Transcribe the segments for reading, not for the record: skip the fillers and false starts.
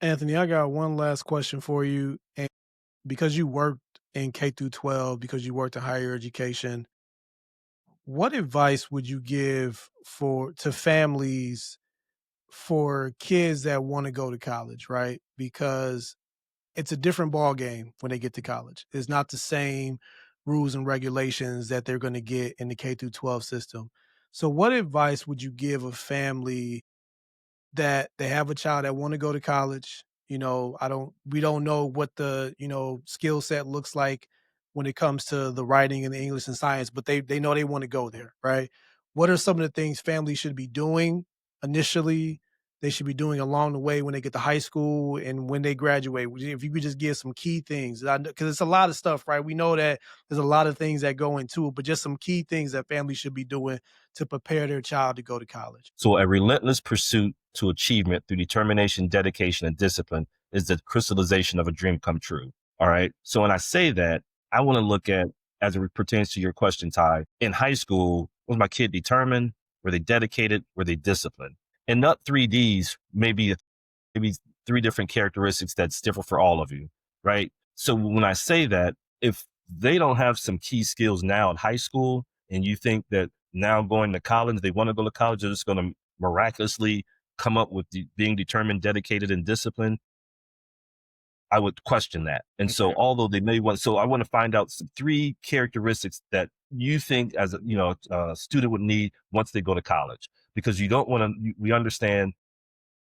Anthony, I got one last question for you. And because you worked in K through 12, because you worked in higher education, what advice would you give for to families for kids that want to go to college, right? Because it's a different ball game when they get to college. It's not the same rules and regulations that they're going to get in the K through 12 system. So what advice would you give a family that they have a child that wanna go to college? We don't know what the, skill set looks like when it comes to the writing and the English and science, but they know they wanna go there, right? What are some of the things families should be doing initially, they should be doing along the way when they get to high school and when they graduate? If you could just give some key things, because it's a lot of stuff, right? We know that there's a lot of things that go into it, but just some key things that families should be doing to prepare their child to go to college. So a relentless pursuit to achievement through determination, dedication, and discipline is the crystallization of a dream come true. All right. So when I say that, I want to look at, as it pertains to your question, Ty, in high school, was my kid determined? Were they dedicated? Were they disciplined? And not three Ds, maybe three different characteristics that's different for all of you. Right. So when I say that, if they don't have some key skills now in high school, and you think that now going to college, they want to go to college, they're just going to miraculously come up with being determined, dedicated, and disciplined, I would question that. And so, Okay. although they may want, so I want to find out some three characteristics that you think as a student would need once they go to college, because you don't want to. We understand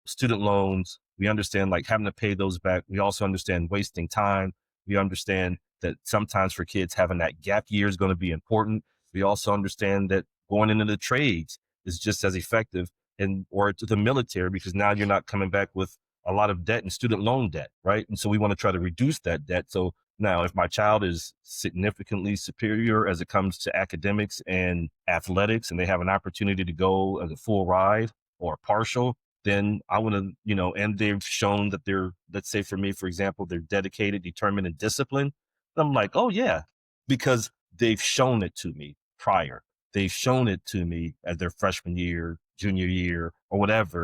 student loans. We understand like having to pay those back. We also understand wasting time. We understand that sometimes for kids having that gap year is going to be important. We also understand that going into the trades is just as effective and or to the military, because now you're not coming back with a lot of debt and student loan debt, right? And so we want to try to reduce that debt. So now if my child is significantly superior as it comes to academics and athletics, and they have an opportunity to go as a full ride or partial, then I want to, and they've shown that they're, let's say for me, for example, they're dedicated, determined, and disciplined. I'm like, oh yeah, because they've shown it to me prior. They've shown it to me at their freshman year, junior year, or whatever.